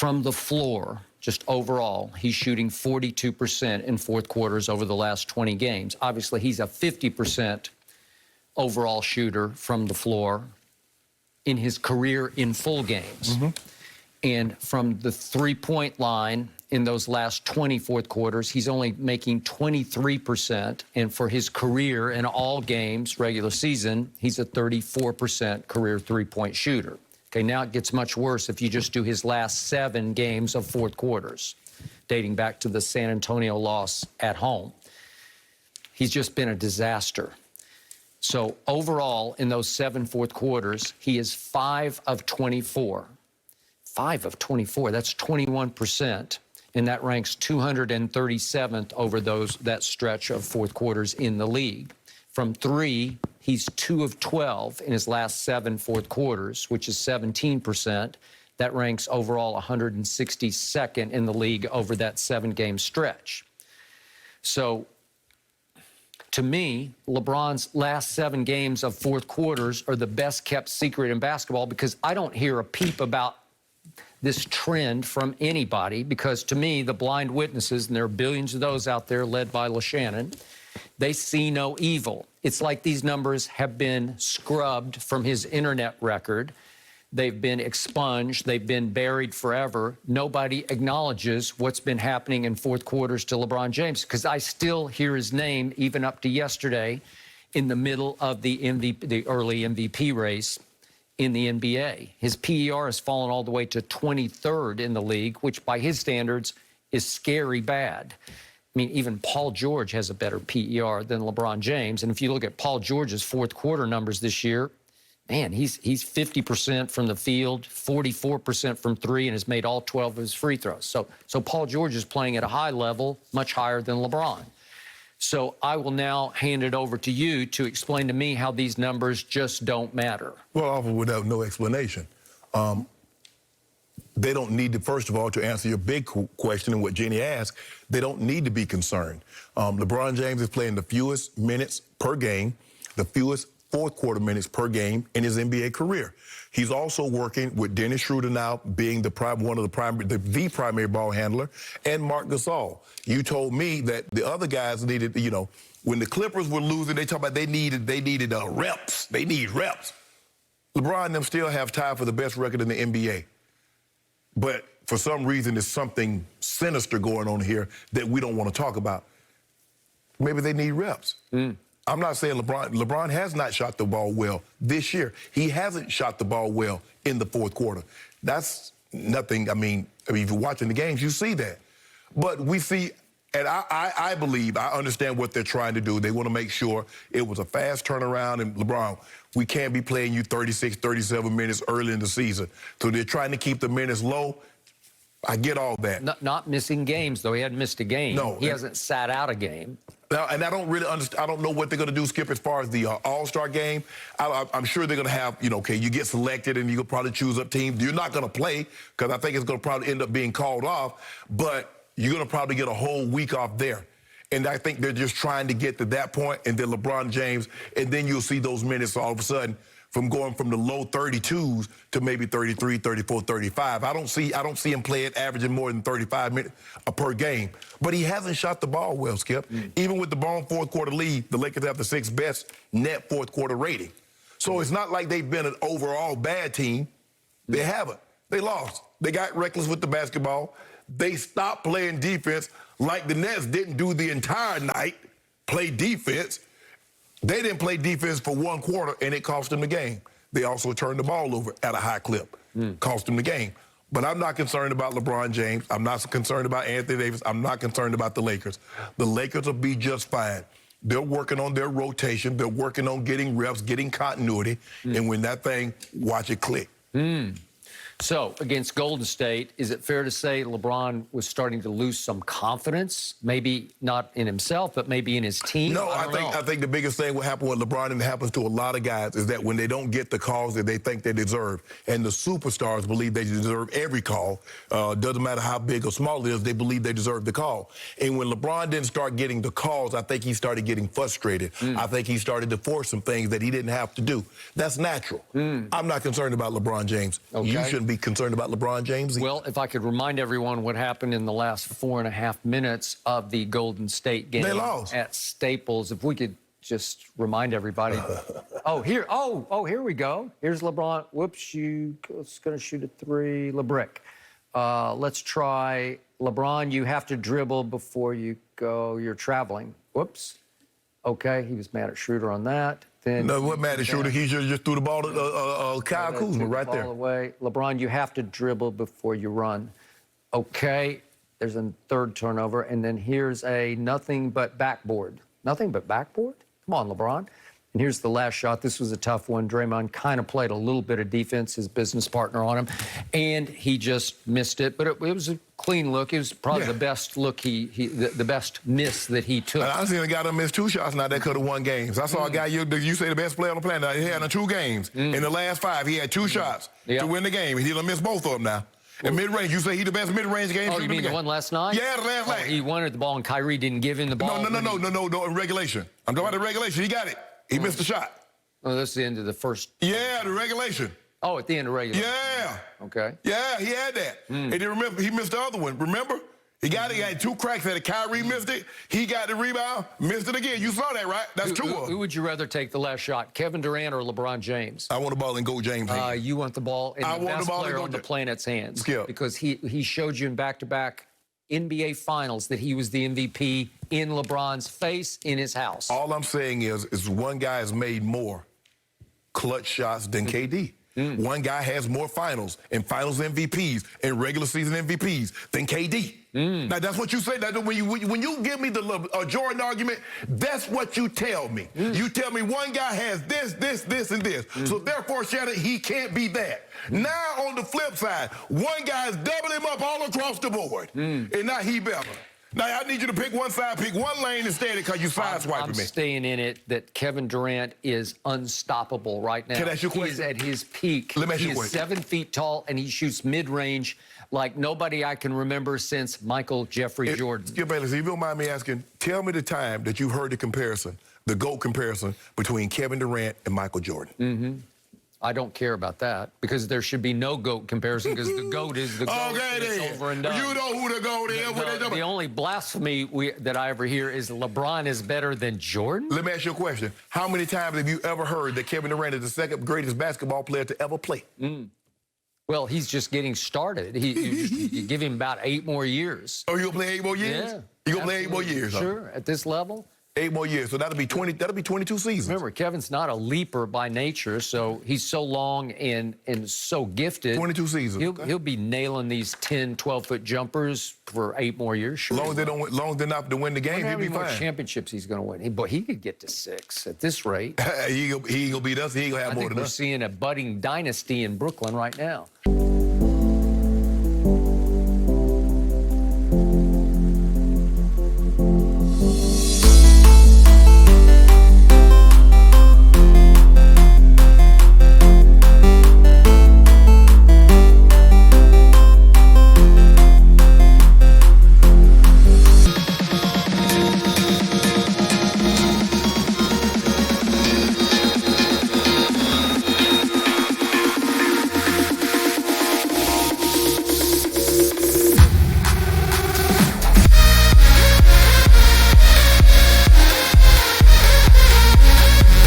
from the floor, just overall, he's shooting 42% in fourth quarters over the last 20 games. Obviously, he's a 50% overall shooter from the floor in his career in full games. And from the three-point line in those last 20 fourth quarters, he's only making 23%. And for his career in all games, regular season, he's a 34% career three-point shooter. Okay, now it gets much worse if you just do his last 7 games of fourth quarters, dating back to the San Antonio loss at home. He's just been a disaster. So overall, in those 7 fourth quarters, he is 5 of 24. 5 of 24, that's 21%, and that ranks 237th over that stretch of fourth quarters in the league. From 3, he's 2 of 12 in his last 7 fourth quarters, which is 17%. That ranks overall 162nd in the league over that 7-game stretch. So, to me, LeBron's last 7 games of fourth quarters are the best-kept secret in basketball, because I don't hear a peep about this trend from anybody, because to me, the blind witnesses, and there are billions of those out there led by Shannon, they see no evil. It's like these numbers have been scrubbed from his internet record. They've been expunged. They've been buried forever. Nobody acknowledges what's been happening in fourth quarters to LeBron James, because I still hear his name, even up to yesterday, in the middle of the early MVP race in the NBA. His PER has fallen all the way to 23rd in the league, which by his standards is scary bad. I mean, even Paul George has a better PER than LeBron James. And if you look at Paul George's fourth quarter numbers this year, man, he's 50% from the field, 44% from 3, and has made all 12 of his free throws. So Paul George is playing at a high level, much higher than LeBron. So I will now hand it over to you to explain to me how these numbers just don't matter. Well, without no explanation. They don't need to, first of all, to answer your big question and what Jenny asked, they don't need to be concerned. LeBron James is playing the fewest minutes per game, the fewest fourth quarter minutes per game in his NBA career. He's also working with Dennis Schroeder now being the primary ball handler, and Marc Gasol. You told me that the other guys needed, you know, when the Clippers were losing, they talk about they needed reps. They need reps. LeBron and them still have tied for the best record in the NBA. But for some reason, there's something sinister going on here that we don't want to talk about. Maybe they need reps. I'm not saying LeBron has not shot the ball well this year. He hasn't shot the ball well in the fourth quarter. That's nothing. I mean, if you're watching the games, you see that. But we see, and I believe, I understand what they're trying to do. They want to make sure it was a fast turnaround. And LeBron, we can't be playing you 36, 37 minutes early in the season. So they're trying to keep the minutes low. I get all that. Not missing games, though. He hadn't missed a game. No. He hasn't sat out a game. Now, and I don't really understand. I don't know what they're going to do, Skip, as far as the All-Star game. I'm sure they're going to have, you know, okay, you get selected and you'll probably choose up teams. You're not going to play, because I think it's going to probably end up being called off, but you're going to probably get a whole week off there. And I think they're just trying to get to that point, and then LeBron James, and then you'll see those minutes all of a sudden from going from the low 32s to maybe 33, 34, 35. I don't see him playing averaging more than 35 minutes per game. But he hasn't shot the ball well, Skip. Even with the ball fourth quarter lead, the Lakers have the 6th best net fourth quarter rating. So it's not like they've been an overall bad team. They haven't. They lost. They got reckless with the basketball. They stopped playing defense like the Nets didn't do the entire night, play defense. They didn't play defense for 1 quarter, and it cost them the game. They also turned the ball over at a high clip, cost them the game. But I'm not concerned about LeBron James. I'm not concerned about Anthony Davis. I'm not concerned about the Lakers. The Lakers will be just fine. They're working on their rotation. They're working on getting reps, getting continuity. And when that thing, watch it click. So, against Golden State, is it fair to say LeBron was starting to lose some confidence? Maybe not in himself, but maybe in his team? No, I think the biggest thing what happened with LeBron, and it happens to a lot of guys, is that when they don't get the calls that they think they deserve, and the superstars believe they deserve every call, doesn't matter how big or small it is, they believe they deserve the call. And when LeBron didn't start getting the calls, I think he started getting frustrated. I think he started to force some things that he didn't have to do. That's natural. I'm not concerned about LeBron James. Okay. You should shouldn't be concerned about LeBron James? Well, if I could remind everyone what happened in the last 4.5 minutes of the Golden State game. They lost. At Staples. If we could just remind everybody. Here we go. Here's LeBron. Whoops, it's going to shoot a three. LeBrick. Let's try LeBron. You have to dribble before you go. You're traveling. Whoops. Okay, he was mad at Schroeder on that. Then no, what mad at Schroeder? He just threw the ball to Kyle Kuzma right there. Away. LeBron, you have to dribble before you run. Okay, there's a third turnover, and then here's a nothing but backboard. Nothing but backboard? Come on, LeBron. And here's the last shot. This was a tough one. Draymond kind of played a little bit of defense, his business partner on him, and he just missed it. But it was a clean look. It was probably the best look the best miss that he took. And I seen a guy that missed 2 shots now that could have won games. I saw a guy, you say the best player on the planet, he had 2 games. In the last 5, he had 2 shots to win the game, and he done missed both of them now. And mid-range, you say he the best mid-range game shooter? Oh, you mean the one last night? Yeah, the last night. He wanted the ball, and Kyrie didn't give him the ball? No, in regulation. I'm talking about the regulation. He got it. He missed the shot. Oh, that's the end of the first. Yeah, the regulation. Oh, at the end of regulation. Yeah. Okay. Yeah, he had that. And then remember, he missed the other one. Remember? He got it. He had 2 cracks at it. Kyrie missed it. He got the rebound, missed it again. You saw that, right? That's 2 of them. Who would you rather take the last shot, Kevin Durant or LeBron James? I want the ball in Go James' hands. You want the ball in the best player on the planet's hands. Skip. Because he showed you in back-to-back NBA Finals that he was the MVP in LeBron's face in his house. All I'm saying is one guy has made more clutch shots than KD. One guy has more finals and finals MVPs and regular season MVPs than KD. Now, that's what you say. When you give me the Jordan argument, that's what you tell me. You tell me one guy has this, and this. So, therefore, Shannon, he can't be that. Now, on the flip side, one guy is doubling him up all across the board, and now he better. Now, I need you to pick one side, pick one lane instead because you sideswiping me. I'm staying in it that Kevin Durant is unstoppable right now. Can I ask you a question? He's at his peak. Let me ask you a question. He's 7 feet tall, and he shoots mid-range like nobody I can remember since Michael Jeffrey Jordan. Skip Bayless, if you don't mind me asking, tell me the time that you've heard the comparison, the GOAT comparison between Kevin Durant and Michael Jordan. I don't care about that because there should be no GOAT comparison because the GOAT is the GOAT. Okay, it's over and done. You know who the GOAT is. The only blasphemy that I ever hear is LeBron is better than Jordan. Let me ask you a question. How many times have you ever heard that Kevin Durant is the second greatest basketball player to ever play? Well, he's just getting started. You give him about 8 more years. Oh, you'll play 8 more years? Yeah. You're going to play 8 more years? Sure, at this level. 8 more years, so that'll be 22 seasons. Remember, Kevin's not a leaper by nature, so he's so long and so gifted. 22 seasons. He'll be nailing these 10, 12-foot jumpers for 8 more years. Sure. Long as they're not to win the game, he'll be fine. How many more championships he's going to win? But he could get to 6 at this rate. he ain't gonna beat us. He ain't gonna have more than us. We're seeing a budding dynasty in Brooklyn right now.